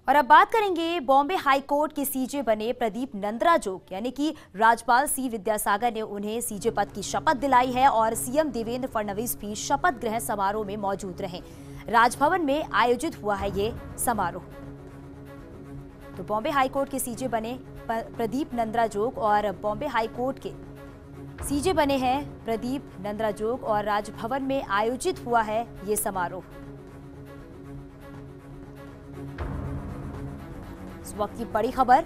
और अब बात करेंगे बॉम्बे हाई कोर्ट के सीजे बने प्रदीप नंद्राजोग यानी कि राज्यपाल सी विद्यासागर ने उन्हें सीजे पद की शपथ दिलाई है और सीएम देवेंद्र फडणवीस भी शपथ ग्रहण समारोह में मौजूद रहे। राजभवन में आयोजित हुआ है ये समारोह। तो बॉम्बे हाई कोर्ट के सीजे बने प्रदीप नंद्राजोग और बॉम्बे हाई कोर्ट के सीजे बने हैं प्रदीप नंद्राजोग और राजभवन में आयोजित हुआ है ये समारोह। इस वक्त की बड़ी खबर,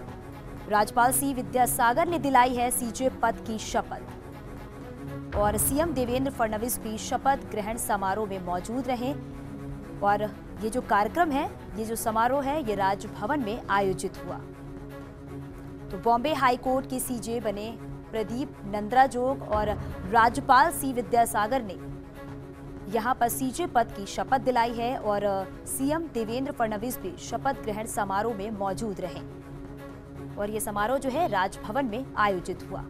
राज्यपाल सी विद्यासागर ने दिलाई है सीजे पद की शपथ और सीएम देवेंद्र फडणवीस भी शपथ ग्रहण समारोह में मौजूद रहे। और ये जो कार्यक्रम है, ये जो समारोह है, ये राजभवन में आयोजित हुआ। तो बॉम्बे हाई कोर्ट के सीजे बने प्रदीप नंद्राजोग और राज्यपाल सी विद्यासागर ने यहां पर सीजे पद की शपथ दिलाई है और सीएम देवेंद्र फडणवीस भी शपथ ग्रहण समारोह में मौजूद रहे। और यह समारोह जो है राजभवन में आयोजित हुआ।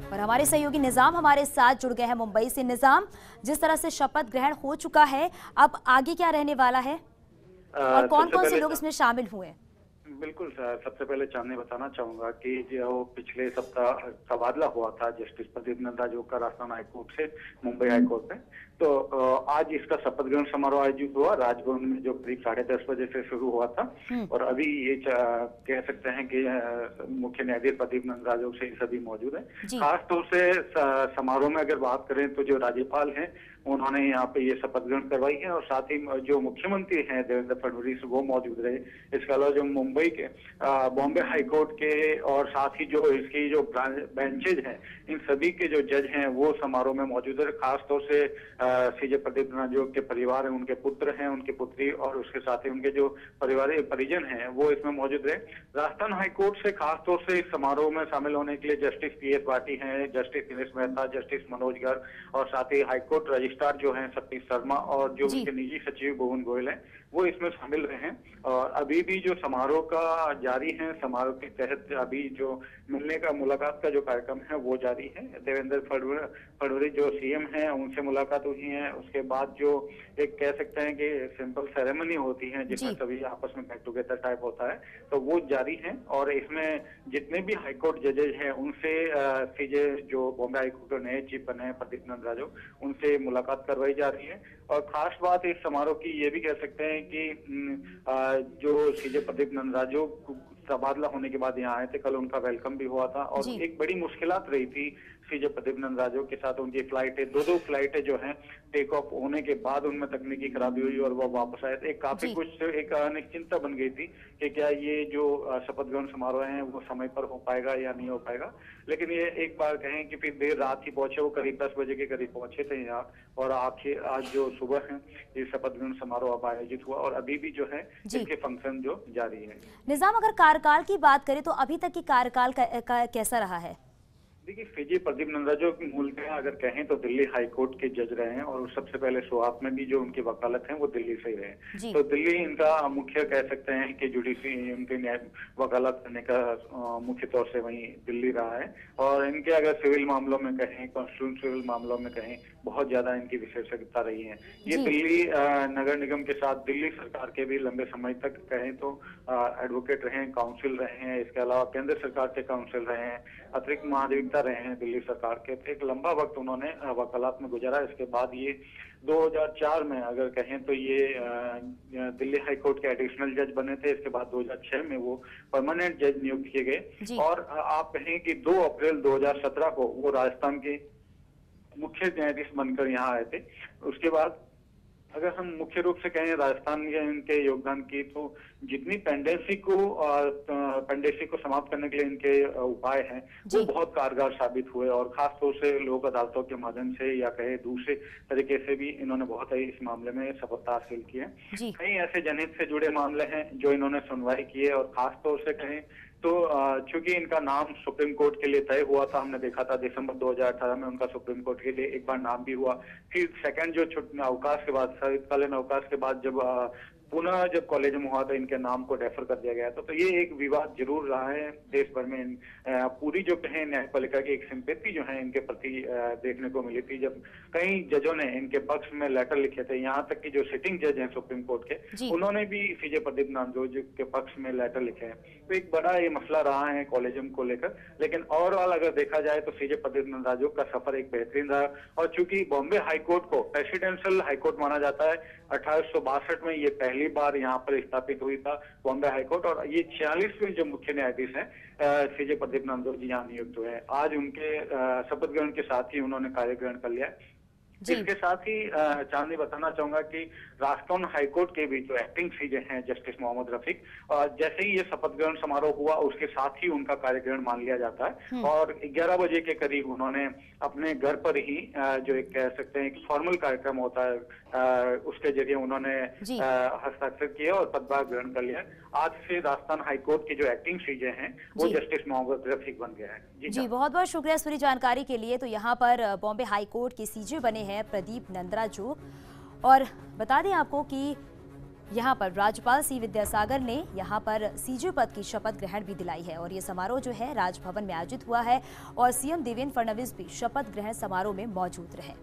और हमारे सहयोगी निजाम हमारे साथ जुड़ गए हैं मुंबई से। निजाम, जिस तरह से शपथ ग्रहण हो चुका है, अब आगे क्या रहने वाला है और कौन-कौन से लोग इसमें शामिल हुए? बिल्कुल सर, सबसे पहले चांदनी बताना चाहूंगा कि जो पिछले सप्ताह तबादला हुआ था जस्टिस प्रदीप नंद्राजोग का राजस्थान हाईकोर्ट से मुंबई हाईकोर्ट में, तो आज इसका शपथ ग्रहण समारोह आयोजित हुआ राजभवन में, जो करीब 10:30 बजे से शुरू हुआ था। और अभी ये कह सकते हैं कि मुख्य न्यायाधीश प्रदीप नंद्राजोग से सभी मौजूद हैं। खासतौर से समारोह में अगर बात करें तो जो राज्यपाल हैं उन्होंने यहाँ पे ये शपथ ग्रहण करवाई है और साथ ही जो मुख्यमंत्री हैं देवेंद्र फडणवीस वो मौजूद रहे। इसके अलावा जो मुंबई के बॉम्बे हाईकोर्ट के और साथ ही जो इसकी जो बेंचेज हैं, इन सभी के जो जज हैं वो समारोह में मौजूद है। खासतौर से सीजे प्रदीप नंद्राजोग के परिवार हैं, उनके पुत्र हैं, उनकी पुत्री और उसके साथ ही उनके जो पारिवारिक परिजन हैं वो इसमें मौजूद रहे। राजस्थान हाईकोर्ट से खासतौर से इस समारोह में शामिल होने के लिए जस्टिस पीएस भाटी हैं, जस्टिस दिनेश मेहता, जस्टिस मनोज गर्ग और साथ ही हाईकोर्ट रजिस्ट्रार जो हैं सतीश शर्मा और जो उनके निजी सचिव भुवन गोयल हैं वो इसमें शामिल रहे हैं। और अभी भी जो समारोह का जारी है, समारोह के तहत अभी जो मिलने का मुलाकात का जो कार्यक्रम है वो जारी है। देवेंद्र फडणवीस जो सीएम हैं उनसे मुलाकात हुई है। उसके बाद जो एक कह सकते हैं कि सिंपल सेरेमनी होती है जिसमें सभी आपस में गेट टुगेदर टाइप होता है, तो वो जारी है। और इसमें जितने भी हाईकोर्ट जजेज हैं उनसे सीजे जो बॉम्बे हाईकोर्ट के नए चीफ बने हैं प्रदीप नंद्राजोग, उनसे मुलाकात करवाई जा रही है। और खास बात इस समारोह की ये भी कह सकते हैं कि जो सीजे प्रदीप नंद्राजोग तबादला होने के बाद यहाँ आए थे, कल उनका वेलकम भी हुआ था। और एक बड़ी मुश्किलात रही थी सीजे प्रदीप नंद्राजोग के साथ, उनकी फ्लाइटें दो फ्लाइटें जो हैं टेक ऑफ होने के बाद उनमें तकनीकी खराबी हुई और वो वापस आए थे। काफी कुछ एक अनिश्चितता बन गई थी कि क्या ये जो शपथ ग्रहण समारोह है वो समय पर हो पाएगा या नहीं हो पाएगा। लेकिन ये एक बार कहें कि फिर देर रात ही पहुंचे, वो करीब 10 बजे के करीब पहुंचे थे यहाँ। और आखिर आज जो सुबह है ये शपथ ग्रहण समारोह अब आयोजित हुआ और अभी भी जो है इसके फंक्शन जो जारी है। निजाम, अगर कार्यकाल की बात करें तो अभी तक की कार्यकाल कैसा रहा है? देखिए, सीजे प्रदीप नंद्राजोग मूलतः अगर कहें तो दिल्ली हाईकोर्ट के जज रहे हैं और सबसे पहले शुरुआत में भी जो उनकी वकालत है वो दिल्ली से ही रहे। तो दिल्ली इनका मुख्य कह सकते हैं कि जुडिशरी उनके न्याय वकालत करने का मुख्य तौर से वहीं दिल्ली रहा है। और इनके अगर सिविल मामलों में कहें, कॉन्स्टिट्यूशन सिविल मामलों में कहें, बहुत ज्यादा इनकी विशेषज्ञता रही है। ये दिल्ली नगर निगम के साथ दिल्ली सरकार के भी लंबे समय तक कहें तो एडवोकेट रहे हैं, काउंसिल रहे हैं। इसके अलावा केंद्र सरकार के काउंसिल रहे हैं, अतिरिक्त महाधिवक्ता रहे हैं दिल्ली सरकार के। एक लंबा वक्त उन्होंने वकालत में गुजारा। इसके बाद ये 2004 में अगर कहें तो ये दिल्ली हाईकोर्ट के एडिशनल जज बने थे। इसके बाद 2006 में वो परमानेंट जज नियुक्त किए गए और आप कहें कि 2 अप्रैल 2017 को वो राजस्थान के मुख्य न्यायाधीश बनकर यहाँ आए थे। उसके बाद अगर हम मुख्य रूप से कहें राजस्थान के इनके योगदान की, तो जितनी पेंडेंसी को समाप्त करने के लिए इनके उपाय हैं वो बहुत कारगर साबित हुए। और खास तौर से लोक अदालतों के माध्यम से या कहे दूसरे तरीके से भी इन्होंने बहुत ही इस मामले में सफलता हासिल की है। कई ऐसे जनहित से जुड़े मामले हैं जो इन्होंने सुनवाई की है। और खास तौर से कहें तो चूंकि इनका नाम सुप्रीम कोर्ट के लिए तय हुआ था, हमने देखा था दिसंबर 2018 में उनका सुप्रीम कोर्ट के लिए एक बार नाम भी हुआ। फिर सेकंड जो अवकाश के बाद, शीतकालीन अवकाश के बाद जब पुनः जब कॉलेज में हुआ तो इनके नाम को रेफर कर दिया गया था। तो ये एक विवाद जरूर रहा है देश भर में। पूरी जो कहें न्यायपालिका की एक सिंपैथी जो है इनके प्रति देखने को मिली थी, जब कई जजों ने इनके पक्ष में लेटर लिखे थे। यहाँ तक कि जो सिटिंग जज हैं सुप्रीम कोर्ट के, उन्होंने भी सीजे प्रदीप नांदोजी के पक्ष में लेटर लिखे हैं। तो एक बड़ा ये मसला रहा है कॉलेजियम को लेकर। लेकिन ओवरऑल अगर देखा जाए तो सीजे प्रदीप नांदोजी का सफर एक बेहतरीन रहा। और चूंकि बॉम्बे हाईकोर्ट को प्रेसिडेंशियल हाईकोर्ट माना जाता है, 1862 में ये पहली बार यहाँ पर स्थापित हुई था बॉम्बे हाईकोर्ट, और ये 46वें जो मुख्य न्यायाधीश हैं सीजे प्रदीप नांदोजी यहाँ नियुक्त हुए हैं। आज उनके शपथ ग्रहण के साथ ही उन्होंने कार्य ग्रहण कर लिया है। इसके साथ ही चांदनी बताना चाहूंगा कि राजस्थान हाईकोर्ट के भी जो एक्टिंग सीजे हैं जस्टिस मोहम्मद रफीक, जैसे ही ये शपथ ग्रहण समारोह हुआ उसके साथ ही उनका कार्यग्रहण मान लिया जाता है। और 11 बजे के करीब उन्होंने अपने घर पर ही जो एक कह सकते हैं एक फॉर्मल कार्यक्रम होता है उसके जरिए उन्होंने हस्ताक्षर किए और पदभार ग्रहण कर लिया। आज से राजस्थान हाईकोर्ट के जो एक्टिंग सीजे हैं वो जस्टिस मोहम्मद रफीक बन गया है। जी बहुत बहुत शुक्रिया इस पूरी जानकारी के लिए। तो यहाँ पर बॉम्बे हाईकोर्ट के सीजे बने हैं प्रदीप नांदोजी। और बता दें आपको कि यहाँ पर राज्यपाल सी विद्यासागर ने यहाँ पर सीजे पद की शपथ ग्रहण भी दिलाई है। और ये समारोह जो है राजभवन में आयोजित हुआ है और सीएम देवेंद्र फडणवीस भी शपथ ग्रहण समारोह में मौजूद रहे।